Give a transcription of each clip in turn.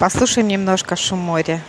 Послушаем немножко шум моря.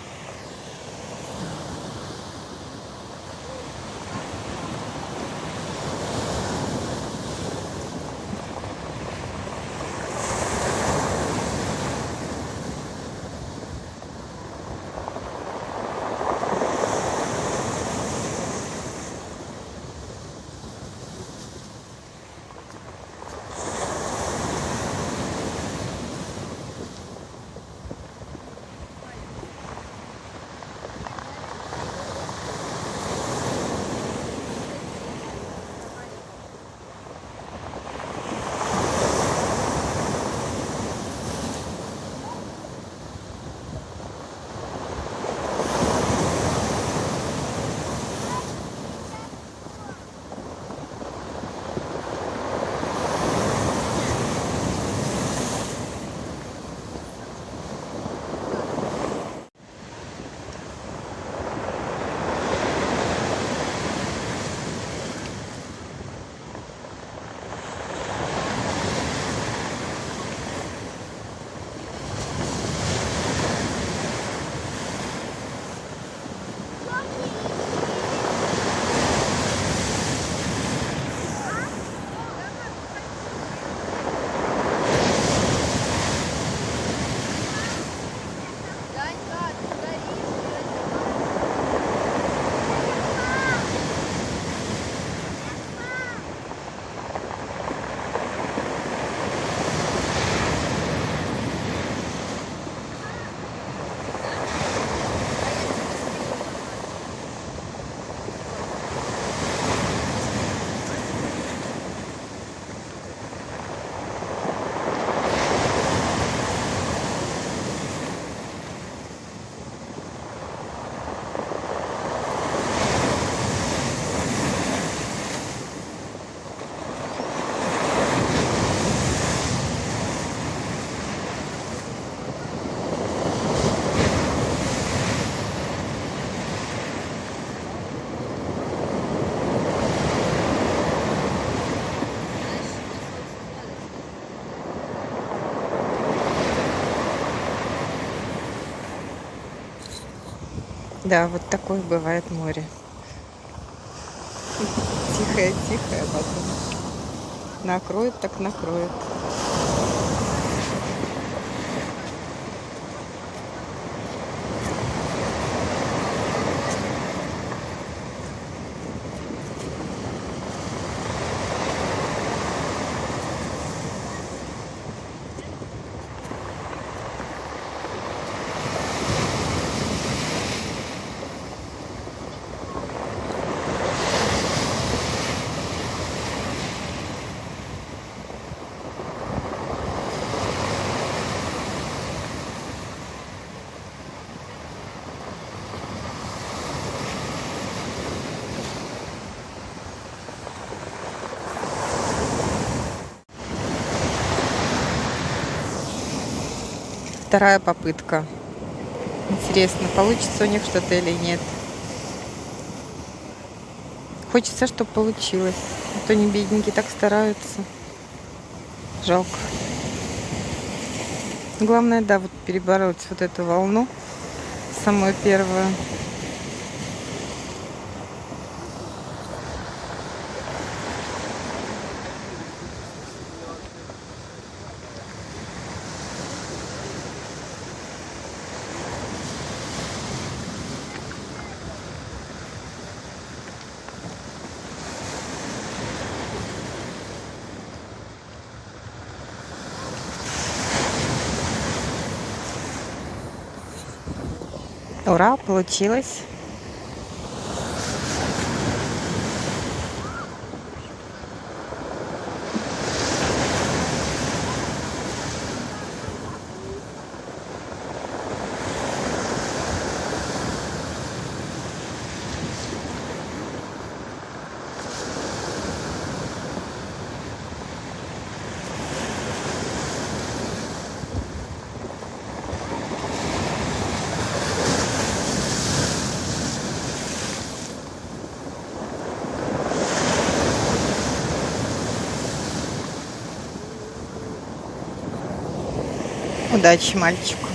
Да, вот такое бывает море. Тихое, потом накроет, так накроет. Вторая попытка. Интересно, получится у них что-то или нет. Хочется, чтобы получилось. А то они бедненькие так стараются. Жалко. Главное, да, вот перебороть вот эту волну, самую первую. Ура, получилось. Удачи мальчику.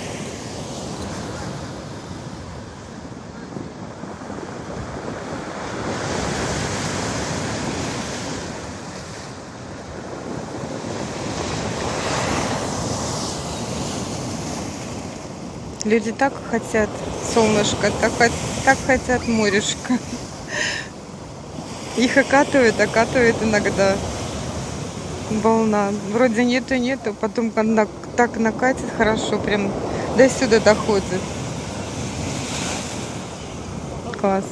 Люди так хотят солнышко, так хотят морешко. Их окатывает иногда волна. Вроде нету, потом она так накатит хорошо, прям до сюда доходит. Класс.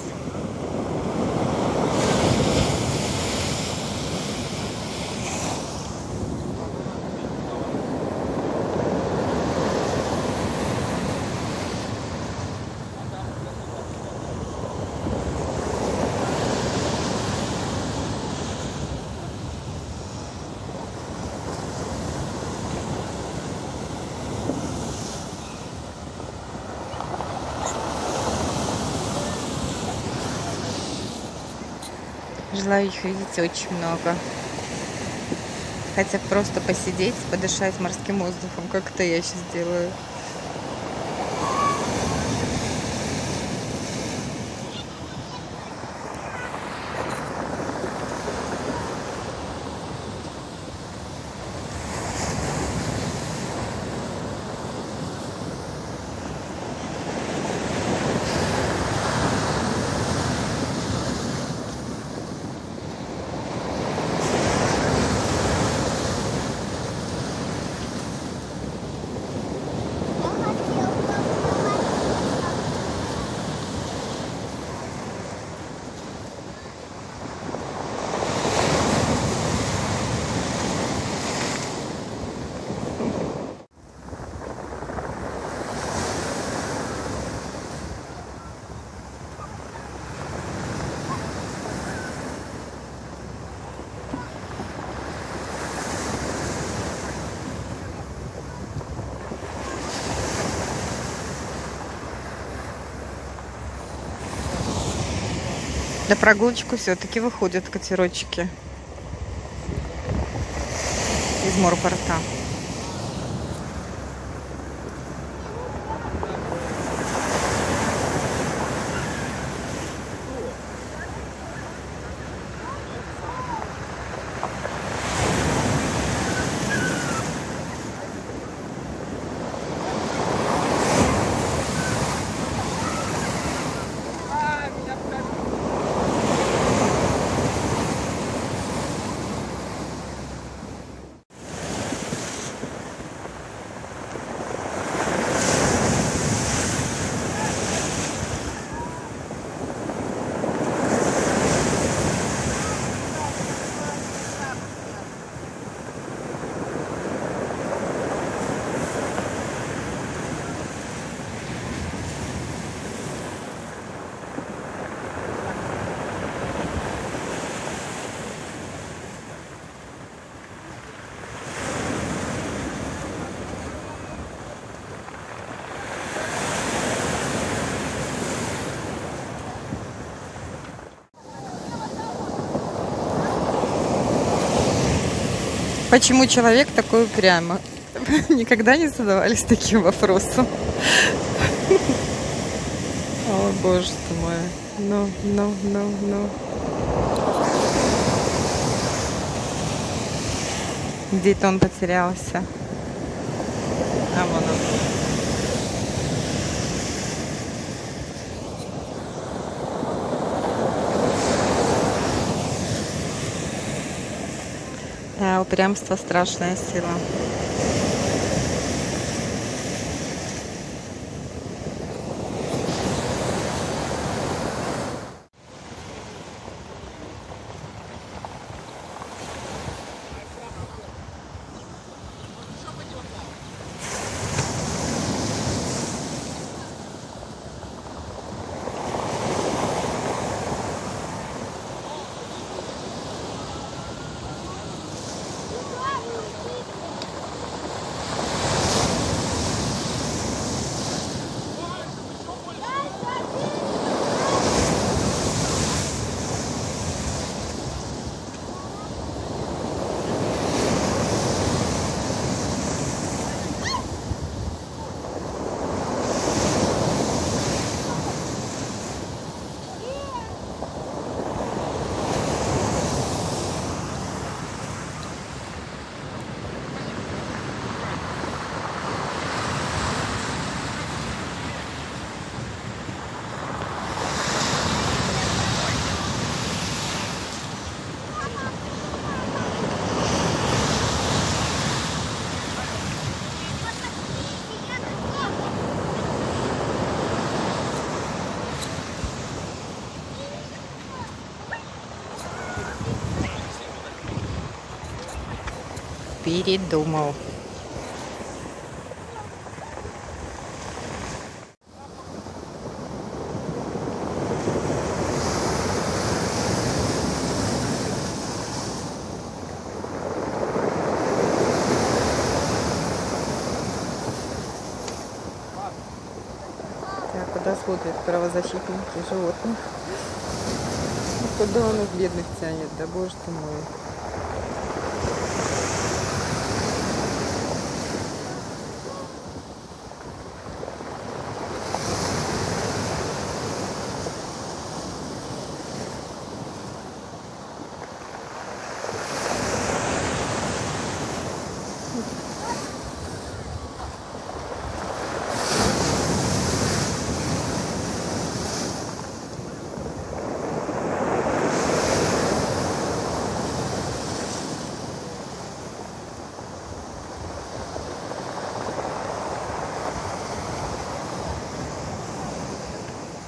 Желаю их видеть очень много. Хотя просто посидеть, подышать морским воздухом, как это я сейчас делаю. На прогулочку все-таки выходят катерочки из морпорта. Почему человек такой упрямый? Никогда не задавались таким вопросом. О, боже ты мой. Ну. Где-то он потерялся. А вон он. Да, упрямство страшная сила. передумал. Так, куда смотрят правозащитники животных? Куда он их бедных тянет, да боже ты мой.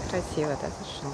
Красиво, да, зашел.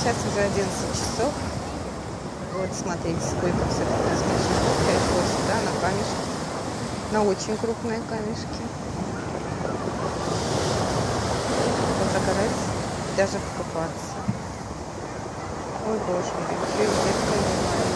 Сейчас уже 11 часов. Вот смотрите, сколько все-таки смельчаков пришло сюда на камешки. На очень крупные камешки. Позагорать, даже покупаться. Ой, боже мой, еще и детское внимание.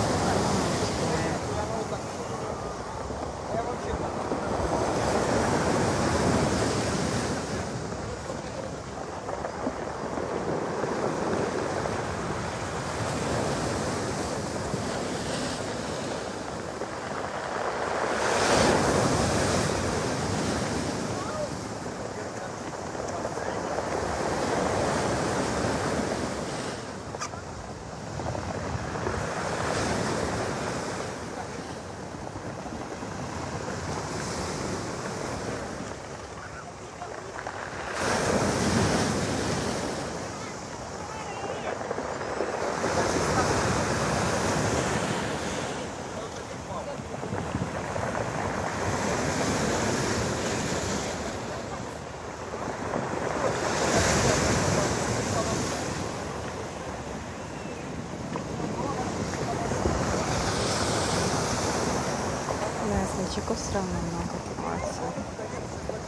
Смельчаков все равно много отнимается.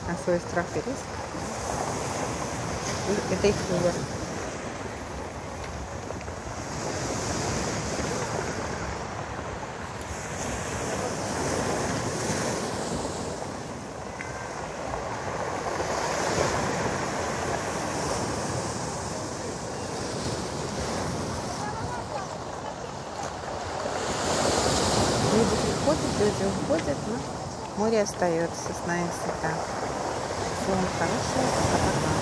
На свой страх и риск. И это их выбор. Люди приходят, люди уходят, но море остается с нами всегда. Всего вам хорошего, пока-пока.